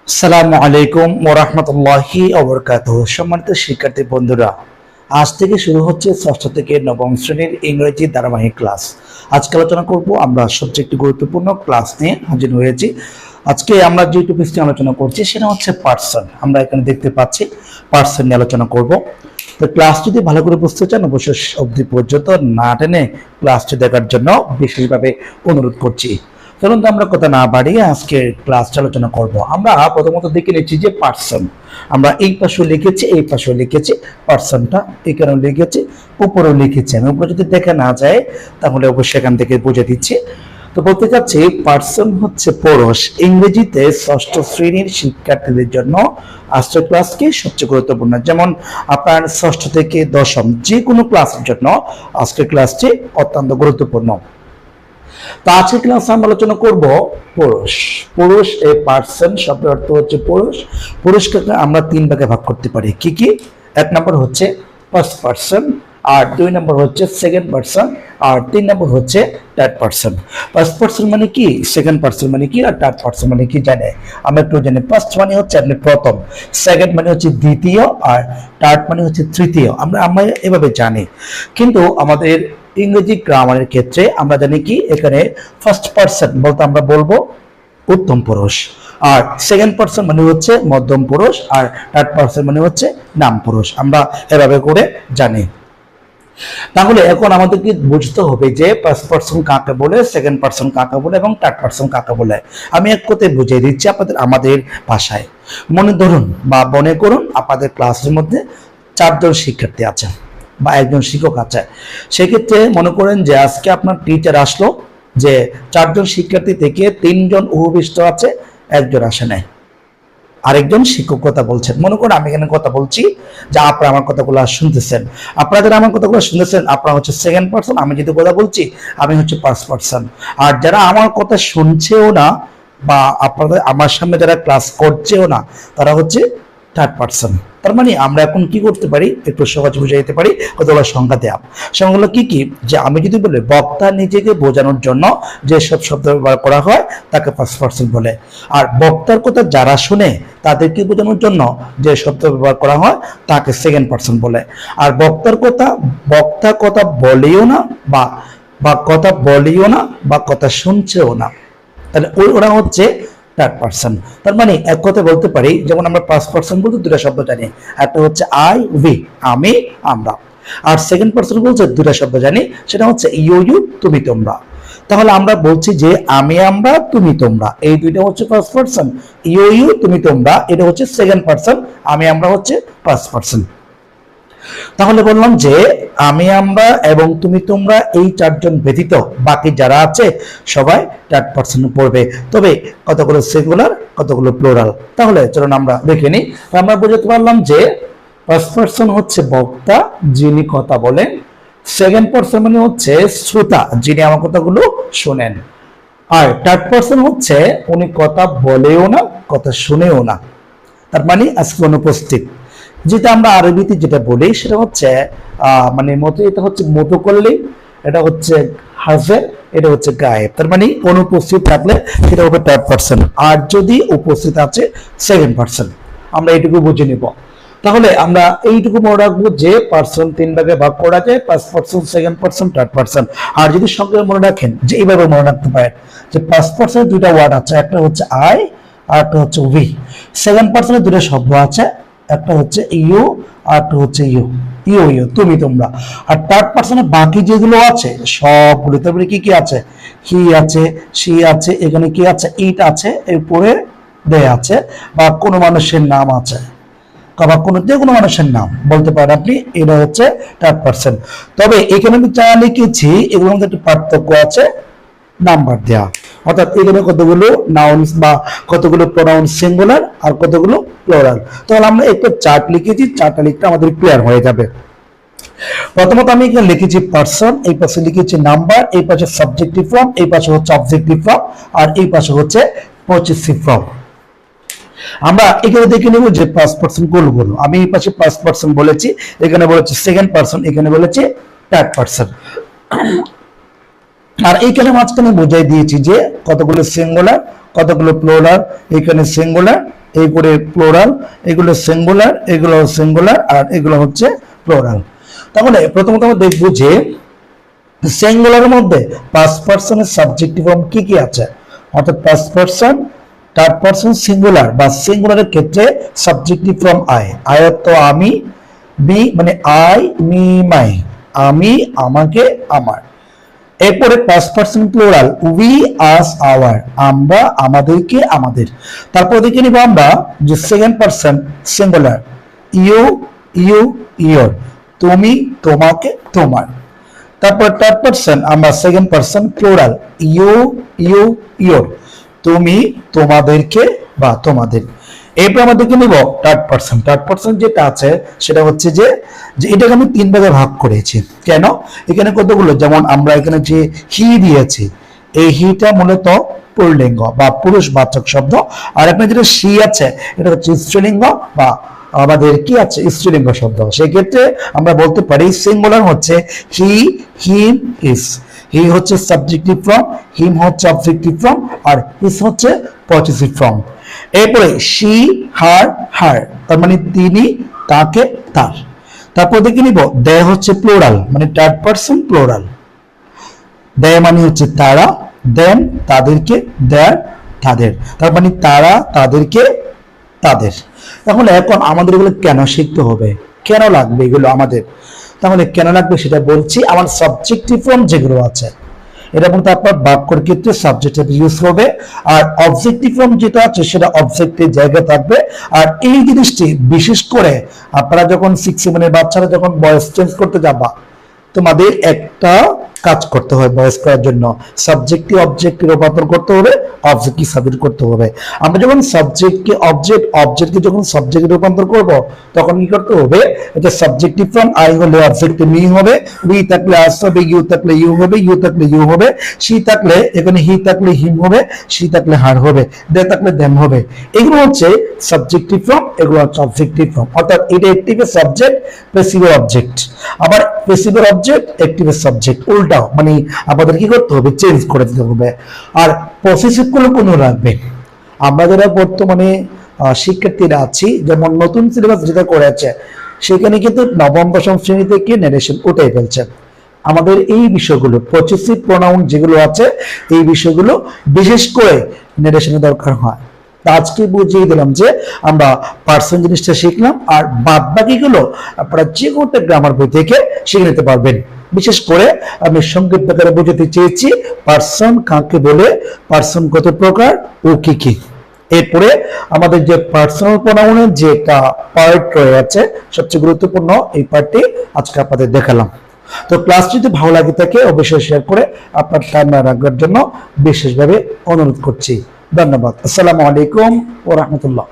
আসসালামু আলাইকুম ওয়া রাহমাতুল্লাহি ওয়া বারাকাতুহু। সম্মানিত শিক্ষার্থী বন্ধুরা, আজ থেকে শুরু হচ্ছে ষষ্ঠ থেকে নবম শ্রেণীর ইংরেজি ধারাবাহিক ক্লাস। আজকে আলোচনা করব আমরা সবচেয়ে একটি গুরুত্বপূর্ণ ক্লাস নিয়ে হাজির হয়েছি। আজকে আমরা যে টপিকস নিয়ে আলোচনা করছি সেটা হচ্ছে পার্সন। আমরা এখানে দেখতে পাচ্ছি পার্সন নিয়ে আলোচনা করব। তো ক্লাস যদি ভালো করে বুঝতে চান অবশ্যই অবধি পর্যন্ত না টেনে ক্লাসটি দেখার জন্য বিশেষভাবে অনুরোধ করছি। চলুন তো আমরা কথা না বাড়িয়ে আজকে ক্লাসটা আলোচনা করব। আমরা প্রথমত দেখে নিচ্ছি যে পার্সন। আমরা এই পাশেও লিখেছি, এই পাশেও লিখেছি, পার্সনটা এখানেও লিখেছি, উপরেও লিখেছি। আমি উপরে যদি দেখা না যায় তাহলে অবশ্যই এখান থেকে বুঝে দিচ্ছি। তো বলতে চাচ্ছি পার্সন হচ্ছে পুরুষ। ইংরেজিতে ষষ্ঠ শ্রেণীর শিক্ষার্থীদের জন্য আজকের ক্লাসটি সবচেয়ে গুরুত্বপূর্ণ। যেমন আপনার ষষ্ঠ থেকে দশম যে কোনো ক্লাসের জন্য আজকের ক্লাসটি অত্যন্ত গুরুত্বপূর্ণ। তো আজকে ক্লাসে আমরা আলোচনা করব পুরুষ। পুরুষ এ পার্সন শব্দের অর্থ হচ্ছে পুরুষ। পুরুষকে আমরা তিন ভাগে ভাগ করতে পারি। কি কি? এক নম্বর হচ্ছে ফার্স্ট পার্সন, আর দুই নম্বর হচ্ছে সেকেন্ড পার্সন, আর তিন নম্বর হচ্ছে থার্ড পার্সন। ফার্স্ট পার্সন মানে কি, সেকেন্ড পার্সন মানে কি, আর থার্ড পার্সন মানে কি জানে? আমরা একটু জানি। ফার্স্ট মানে হচ্ছে আপনি প্রথম, সেকেন্ড মানে হচ্ছে দ্বিতীয়, আর থার্ড মানে হচ্ছে তৃতীয়। আমরা এভাবে জানি। কিন্তু আমাদের ইংরেজি গ্রামারের ক্ষেত্রে আমরা জানি কি, এখানে ফার্স্ট পার্সন বলতে আমরা বলবো উত্তম পুরুষ, আর সেকেন্ড পার্সন মানে হচ্ছে মধ্যম পুরুষ, আর থার্ড পার্সন মানে হচ্ছে নাম পুরুষ। আমরা এভাবে করে জানি। তাহলে এখন আমাদেরকে বুঝতে হবে যে ফার্স্ট পার্সন কাকে বলে, সেকেন্ড পার্সন কাকে বলে এবং থার্ড পার্সন কাকে বলে। আমি এক কথায় বুঝিয়ে দিচ্ছি আমাদের ভাষায়। মনে ধরুন বা মনে করুন আপনাদের ক্লাসের মধ্যে 4 জন শিক্ষার্থী আছে বা একজন শিক্ষক আছে। সেক্ষেত্রে মনে করেন যে আজকে আপনার টিচার আসলো যে 4 জন শিক্ষার্থী থেকে 3 জন উপবিষ্ট আছে, একজন আসে নাই, আরেকজন শিক্ষক কথা বলছেন। মনে করুন আমি এখানে কথা বলছি, যে আপনারা আমার কথাগুলো শুনতেছেন। আপনারা যারা আমার কথাগুলো শুনতেছেন আপনারা হচ্ছে সেকেন্ড পার্সন, আমি যদি কথা বলছি আমি হচ্ছে ফার্স্ট পার্সন। আর যারা আমার কথা শুনছেও না বা আপনাদের আমার সামনে যারা ক্লাস করছেও না তারা হচ্ছে থার্ড পার্সন। তার মানে আমরা এখন কি করতে পারি, একটু সহজ বুঝে যেতে পারি কতগুলো সংখ্যা দেওয়া। সংখ্যাগুলো কি কি? যে আমি যদি বলি বক্তা নিজেকে বোঝানোর জন্য যেসব শব্দ ব্যবহার করা হয় তাকে ফার্স্ট পার্সন বলে। আর বক্তার কথা যারা শুনে তাদেরকে বোঝানোর জন্য যে শব্দ ব্যবহার করা হয় তাকে সেকেন্ড পার্সন বলে। আর বক্তা কথা বলেও না বা কথা বলেও না বা কথা শুনছেও না, তাহলে ওরা হচ্ছে থার্ড পার্সন। তার মানে এক কথায় বলতে পারি, যেমন আমরা ফার্স্ট পার্সন বলতে দুটা শব্দ জানি, একটা হচ্ছে আই উই, আমি আমরা। আর সেকেন্ড পার্সন বলতে দুটা শব্দ জানি, সেটা হচ্ছে ইউ ইউ, তুমি তোমরা। তাহলে আমরা বলছি যে আমি আমরা তুমি তোমরা, এই দুইটা হচ্ছে ফার্স্ট পার্সন। ইউ ইউ, তুমি তোমরা, এটা হচ্ছে সেকেন্ড পার্সন। আমি আমরা হচ্ছে ফার্স্ট পার্সন। তাহলে বললাম যে আমি আমরা এবং তুমি তোমরা এই 4 জন ব্যতীত বাকি যারা আছে সবাই থার্ড পার্সন পড়বে। তবে কতগুলো সিঙ্গুলার, কতগুলো প্লুরাল। তাহলে চলুন আমরা দেখে নিই। আমরা বুঝতে পারলাম যে ফার্স্ট পার্সন হচ্ছে বক্তা যিনি কথা বলেন, সেকেন্ড পার্সন মানে হচ্ছে শ্রোতা যিনি আমার কথাগুলো শোনেন, আর থার্ড পার্সন হচ্ছে উনি কথা বলেও না কথা শুনেও না, তার মানে আজকে অনুপস্থিত। যেটা আমরা আরবিতে যেটা বলি সেটা হচ্ছে মানে মতো, এটা হচ্ছে মতো করলে এটা হচ্ছে হাজের, এটা হচ্ছে গায়েব। তার মানে অনুপস্থিত থাকলে সেটা হবে থার্ড পার্সন, আর যদি উপস্থিত আছে সেকেন্ড পার্সন। আমরা এইটুকু বুঝে নিব। তাহলে আমরা এইটুকু মনে রাখবো যে পার্সন 3 ভাগে ভাগ করা যায়, first person, second person, third person. আর যদি সঙ্গে মনে রাখেন যে এইভাবে মনে রাখতে পারেন যে ফার্স্ট পার্সনের দুইটা ওয়ার্ড আছে, একটা হচ্ছে আই আর একটা হচ্ছে উই। সেকেন্ড পার্সনের দুটো শব্দ আছে, একটা হচ্ছে ইউ আর একটা হচ্ছে ইউ ইউ ইউ, তুমি তোমরা। আর থার্ড পার্সনের বাকি যেগুলো আছে সবগুলো, তারপরে কি কি আছে, হি আছে, সি আছে, এখানে কি আছে, ইট আছে, এরপরে দে আছে, বা কোনো মানুষের নাম আছে, বা যে কোনো মানুষের নাম বলতে পারেন আপনি। এটা হচ্ছে থার্ড পার্সন। তবে এখানে আমি যা লিখেছি এগুলোর মধ্যে একটু পার্থক্য আছে, নাম্বার দেওয়া। অর্থাৎ এখানে কতগুলো নাউন্স বা কতগুলো প্রোনাউন সিঙ্গুলার আর কতগুলো প্লুরাল। তাহলে আমরা একটা চার্ট লিখেছি, চার্টটা লিখতে আমাদের ক্লিয়ার হয়ে যাবে। প্রথমত আমি এখানে লিখেছি পার্সন, এই পাশে লিখেছি নাম্বার, এই পাশে সাবজেক্টিভ ফর্ম, এই পাশে হচ্ছে অবজেক্টিভ ফর্ম, আর এই পাশে হচ্ছে পজিটিভ ফর্ম। আমরা এখানে দেখে নেব যে ফার্স্ট পার্সন কোনগুলো। আমি এই পাশে ফার্স্ট পার্সন বলেছি, এখানে বলেছি সেকেন্ড পার্সন, এখানে বলেছি থার্ড পার্সন। আর এইখানে মাঝখানে বোঝাই দিয়েছি যে কতগুলো সিঙ্গুলার, কতগুলো প্লুরাল। এখানে সিঙ্গুলার, এইগুলো প্লুরাল, এগুলো সিঙ্গুলার, এগুলো সিঙ্গুলার, আর এগুলো হচ্ছে প্লুরাল। তাহলে প্রথমত আমরা দেখবো যে সিঙ্গুলারের মধ্যে ফার্স্ট পারসনের সাবজেক্টিভ ফর্ম কি কি আছে, অর্থাৎ first person, third person singular বা সিঙ্গুলারের ক্ষেত্রে সাবজেক্টিভ ফর্ম আই। আই অর্থ আমি, মি মানে আই, মি, মাই, আমি, আমাকে, আমার। এরপরে first person plural, we, us, our, আমরা, আমাদেরকে, আমাদের। তারপর দেখে নিব আমরা যে second person singular, you, you, your, তুমি, তোমাকে, তোমার। তারপর থার্ড পারসন আমরা second person plural, you, you, your, তুমি, তোমাদেরকে বা তোমাদের। এরপর আমরা দেখে নিব থার্ড পারসন। থার্ড পারসন যেটা আছে সেটা হচ্ছে যে এটাকে আমি তিন ভাগে ভাগ করেছি। কেন? এখানে কতগুলো, যেমন আমরা এখানে যে হি দিয়েছি, এই হিটা মূলত পুল্লিঙ্গ বা পুরুষবাচক শব্দ, আর আপনার যেটা সি আছে এটা হচ্ছে স্ত্রীলিঙ্গ বা আমাদের কি আছে স্ত্রীলিঙ্গ শব্দ। সেক্ষেত্রে আমরা বলতে পারি সিঙ্গুলার হচ্ছে হি, হিম, হিস। হি হচ্ছে সাবজেক্টিভ ফর্ম, হিম হচ্ছে অবজেক্টিভ ফর্ম, আর হিস হচ্ছে পজিটিভ ফর্ম। এরপরে শি, হার, হার, তার মানে তিনি, তাকে, তার। তারপর দেখে নিব দে হচ্ছে প্লুরাল, মানে থার্ড পারসন প্লুরাল। দে মানে হচ্ছে তারা, দেন তাদেরকে, দেয়ার তাদের, তার মানে তারা, তাদেরকে, তাদের। তাহলে এখন আমাদের এগুলো কেন শিখতে হবে, কেন লাগবে এগুলো আমাদের? তাহলে কেন লাগবে সেটা বলছি। আমার সাবজেক্টিভ ফর্ম যেগুলো আছে এটা কিন্তু আপনার বাক্যের ক্ষেত্রে সাবজেক্টিভ ইউজ হবে, আর অবজেক্টিভ ফর্ম যেটা আছে সেটা অবজেক্টের জায়গায় থাকবে। আর এই জিনিসটি বিশেষ করে আপনারা যখন 6, 7 এর বাচ্চারা যখন ভয়েস চেঞ্জ করতে যাবা, তোমাদের একটা কাজ করতে হবে ভয়েস করার জন্য, সাবজেক্টকে অবজেক্টে রূপান্তর করতে হবে, অবজেক্টকে সাবজেক্ট করতে হবে। আমরা যখন সাবজেক্টকে অবজেক্ট, অবজেক্টকে যখন সাবজেক্টে রূপান্তর করব তখন কি করতে হবে, এটা সাবজেক্টিভ ফর্ম, আই হলে অবজেক্টে মি হবে, উই থাকলে আস হবে, ইউ থাকলে ইউ হবে, ইউ থাকলে ইউ হবে, সি থাকলে এখানে হি থাকলে হিম হবে, সি থাকলে হার হবে, দে থাকলে দেম হবে। এগুলো হচ্ছে সাবজেক্টিভ ফর্ম, এগুলো হচ্ছে অবজেক্টিভ ফর্ম। অর্থাৎ এটা অ্যাক্টিভের সাবজেক্ট, প্যাসিভের অবজেক্ট, আবার প্যাসিভের অবজেক্ট, অ্যাক্টিভের সাবজেক্ট, উল্টাও, মানে আমাদের কি করতে হবে, চেঞ্জ করে দিতে হবে। আর পসেসিভ গুলো কোনো রাখবে। আমরা যারা বর্তমানে শিক্ষার্থীরা আছি, যেমন নতুন সিলেবাস যেটা করেছে সেখানে কিন্তু নবম দশম শ্রেণী থেকে নারেশন উঠে ফেলছে। আমাদের এই বিষয়গুলো পসেসিভ প্রোনাউন যেগুলো আছে এই বিষয়গুলো বিশেষ করে নারেশনের দরকার হয়। আজকে বুঝিয়ে দিলাম যে আমরা পার্সন জিনিসটা শিখলাম, আর বাদ বাকিগুলো আপনারা যে কোনো গ্রামার বই থেকে শিখে নিতে পারবেন। বিশেষ করে আমি সংক্ষিপ্ত আকারে বোঝাতে চেয়েছি পার্সন কাকে বলে, পার্সন কত প্রকার ও কি কি। এরপরে আমাদের যে পার্সোনাল প্রোনাউনের যে একটা পার্ট রয়েছে সবচেয়ে গুরুত্বপূর্ণ এই পার্টটি আজকে আপনাদের দেখালাম। তো ক্লাস যদি ভালো লাগে থাকে অবশ্যই শেয়ার করে আপনার টাইম রাখার জন্য বিশেষভাবে অনুরোধ করছি। ধন্যবাদ। আসসালামু আলাইকুম ওয়া রাহমাতুল্লাহ।